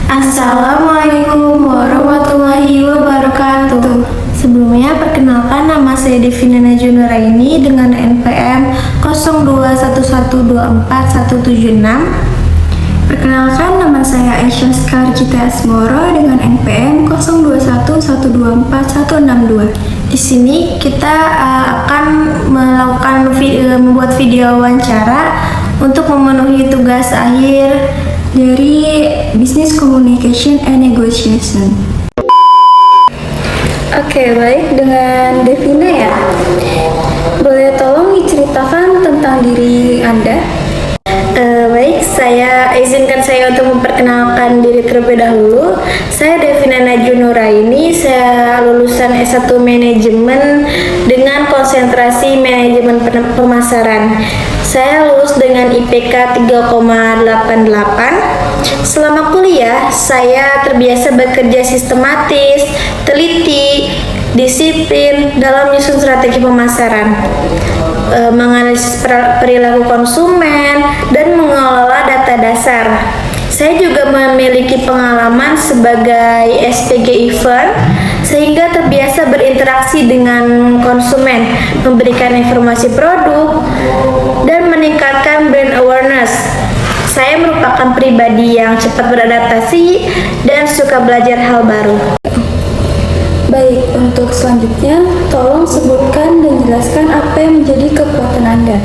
Assalamualaikum warahmatullahi wabarakatuh. Sebelumnya perkenalkan, nama saya Devina Najwa Nuraini dengan NPM 0211241176. Perkenalkan, nama saya Aisyah Skarjita Asmoro dengan NPM 0211241162. Di sini kita akan membuat video wawancara untuk memenuhi tugas akhir dari Business Communication and Negotiation. Oke, baik, dengan Devina ya. Boleh tolong diceritakan tentang diri Anda? Baik, izinkan saya untuk memperkenalkan diri terlebih dahulu. Saya Devina Najwa Nuraini, saya lulusan S1 Manajemen dengan konsentrasi Manajemen Pemasaran. Saya lulus dengan IPK 3,88. Selama kuliah, saya terbiasa bekerja sistematis, teliti, disiplin dalam menyusun strategi pemasaran, menganalisis perilaku konsumen, dan mengelola data dasar. Saya juga memiliki pengalaman sebagai SPG event, sehingga terbiasa berinteraksi dengan konsumen, memberikan informasi produk, dan meningkatkan brand awareness. Saya merupakan pribadi yang cepat beradaptasi dan suka belajar hal baru. Baik, untuk selanjutnya, tolong sebutkan dan jelaskan apa yang menjadi kekuatan Anda.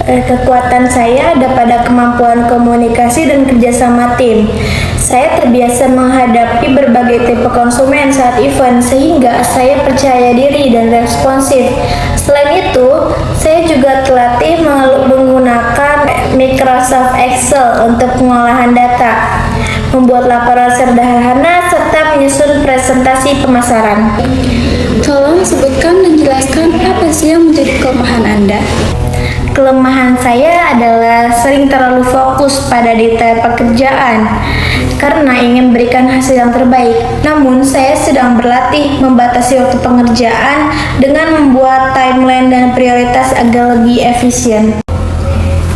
Kekuatan saya ada pada kemampuan komunikasi dan kerjasama tim. Saya terbiasa menghadapi berbagai tipe konsumen saat event, sehingga saya percaya diri dan responsif. Selain itu, saya juga terlatih menggunakan Microsoft Excel untuk pengolahan data, membuat laporan sederhana, serta menyusun presentasi pemasaran. Tolong sebutkan dan jelaskan apa sih yang menjadi kelemahan Anda? Kelemahan saya adalah sering terlalu fokus pada detail pekerjaan karena ingin memberikan hasil yang terbaik. Namun, saya sedang berlatih membatasi waktu pengerjaan dengan membuat timeline dan prioritas agar lebih efisien.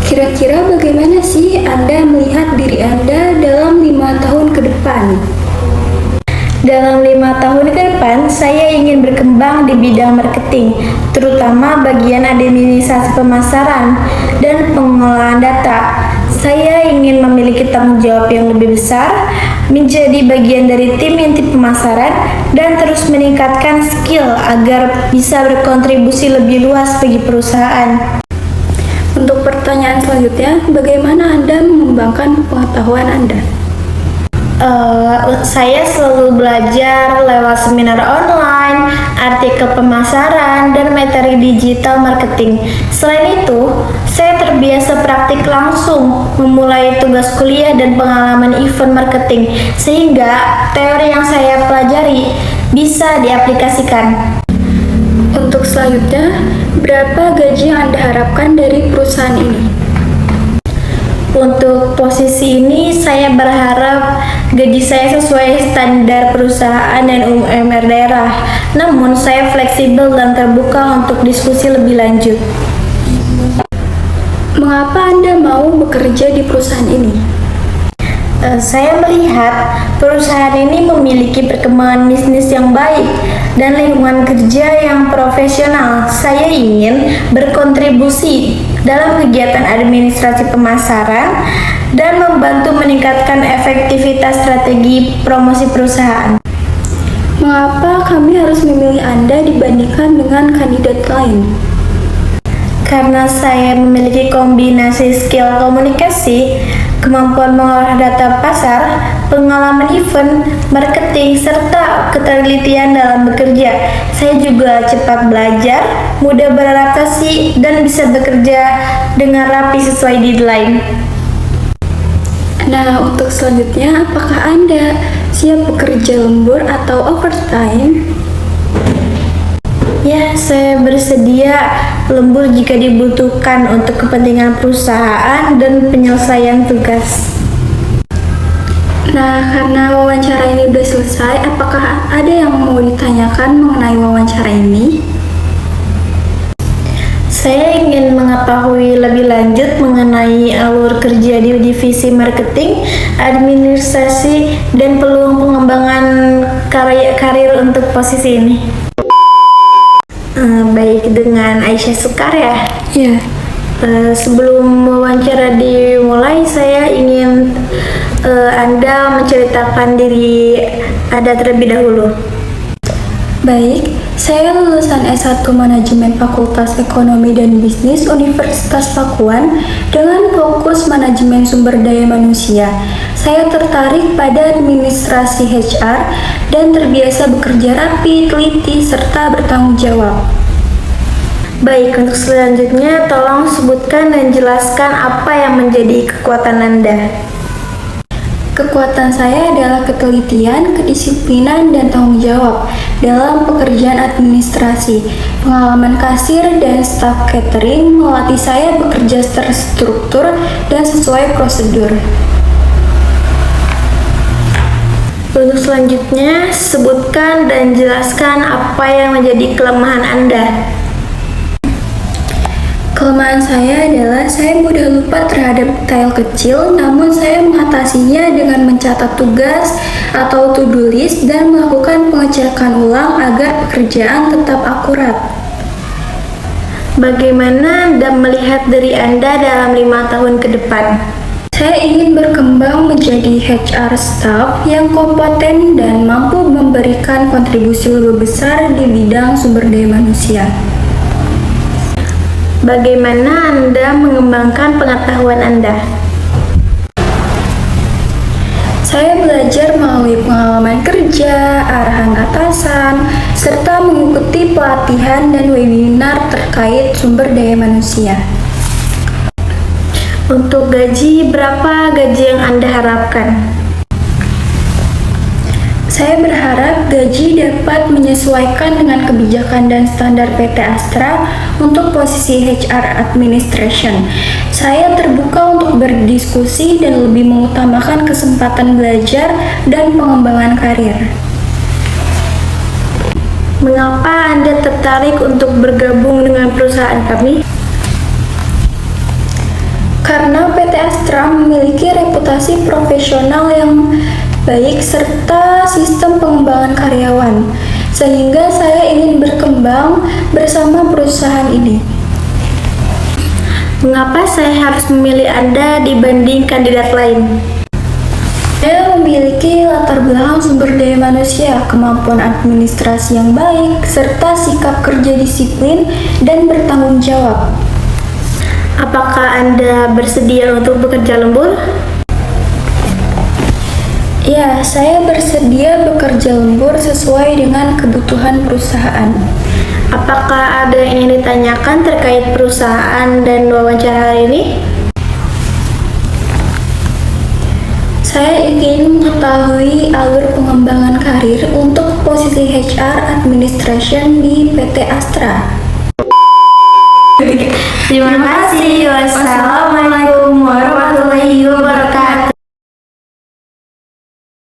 Kira-kira bagaimana sih Anda melihat diri Anda dalam 5 tahun ke depan? Dalam 5 tahun ke depan, saya ingin berkembang di bidang marketing, terutama bagian administrasi pemasaran dan pengolahan data. Saya ingin memiliki tanggung jawab yang lebih besar, menjadi bagian dari tim inti pemasaran, dan terus meningkatkan skill agar bisa berkontribusi lebih luas bagi perusahaan. Untuk pertanyaan selanjutnya, bagaimana Anda mengembangkan pengetahuan Anda? Saya selalu belajar lewat seminar online, artikel pemasaran, dan materi digital marketing. Selain itu, saya terbiasa praktik langsung, memulai tugas kuliah dan pengalaman event marketing, sehingga teori yang saya pelajari bisa diaplikasikan. Untuk selanjutnya, berapa gaji yang Anda harapkan dari perusahaan ini? Untuk posisi ini, saya berharap gaji saya sesuai standar perusahaan dan UMR daerah. Namun, saya fleksibel dan terbuka untuk diskusi lebih lanjut. Mengapa Anda mau bekerja di perusahaan ini? Saya melihat perusahaan ini memiliki perkembangan bisnis yang baik dan lingkungan kerja yang profesional. Saya ingin berkontribusi dalam kegiatan administrasi pemasaran dan membantu meningkatkan efektivitas strategi promosi perusahaan. Mengapa kami harus memilih Anda dibandingkan dengan kandidat lain? Karena saya memiliki kombinasi skill komunikasi, kemampuan mengolah data pasar, pengalaman event, marketing, serta ketelitian dalam bekerja. Saya juga cepat belajar, mudah beradaptasi, dan bisa bekerja dengan rapi sesuai deadline. Nah, untuk selanjutnya, apakah Anda siap bekerja lembur atau overtime? Ya, saya bersedia lembur jika dibutuhkan untuk kepentingan perusahaan dan penyelesaian tugas. Nah, karena wawancara ini sudah selesai, apakah ada yang mau ditanyakan mengenai wawancara ini? Saya ingin mengetahui lebih lanjut mengenai alur kerja di divisi marketing, administrasi, dan peluang pengembangan karir untuk posisi ini. Baik, dengan Aisyah Sukar ya? Iya. Sebelum wawancara dimulai, saya ingin Anda menceritakan diri Anda terlebih dahulu. Baik, saya lulusan S1 Manajemen Fakultas Ekonomi dan Bisnis Universitas Pakuan dengan fokus manajemen sumber daya manusia. Saya tertarik pada administrasi HR dan terbiasa bekerja rapi, teliti, serta bertanggung jawab. Baik, untuk selanjutnya tolong sebutkan dan jelaskan apa yang menjadi kekuatan Anda. Kekuatan saya adalah ketelitian, kedisiplinan, dan tanggung jawab dalam pekerjaan administrasi. Pengalaman kasir dan staf catering melatih saya bekerja terstruktur dan sesuai prosedur. Untuk selanjutnya, sebutkan dan jelaskan apa yang menjadi kelemahan Anda. Kelemahan saya adalah saya mudah lupa terhadap detail kecil, namun saya mengatasinya dengan mencatat tugas atau to-do list dan melakukan pengecekan ulang agar pekerjaan tetap akurat. Bagaimana Anda melihat diri Anda dalam 5 tahun ke depan? Saya ingin berkembang menjadi HR staff yang kompeten dan mampu memberikan kontribusi lebih besar di bidang sumber daya manusia. Bagaimana Anda mengembangkan pengetahuan Anda? Saya belajar melalui pengalaman kerja, arahan atasan, serta mengikuti pelatihan dan webinar terkait sumber daya manusia. Untuk gaji, berapa gaji yang Anda harapkan? Saya berharap gaji dapat menyesuaikan dengan kebijakan dan standar PT Astra untuk posisi HR Administration. Saya terbuka untuk berdiskusi dan lebih mengutamakan kesempatan belajar dan pengembangan karir. Mengapa Anda tertarik untuk bergabung dengan perusahaan kami? Karena PT Astra memiliki reputasi profesional yang baik serta sistem pengembangan karyawan, sehingga saya ingin berkembang bersama perusahaan ini. Mengapa saya harus memilih Anda dibanding kandidat lain? Saya memiliki latar belakang sumber daya manusia, kemampuan administrasi yang baik, serta sikap kerja disiplin dan bertanggung jawab. Apakah Anda bersedia untuk bekerja lembur? Ya, saya bersedia bekerja lembur sesuai dengan kebutuhan perusahaan. Apakah ada yang ingin ditanyakan terkait perusahaan dan wawancara hari ini? Saya ingin mengetahui alur pengembangan karir untuk posisi HR Administration di PT Astra. Terima kasih. Wassalam.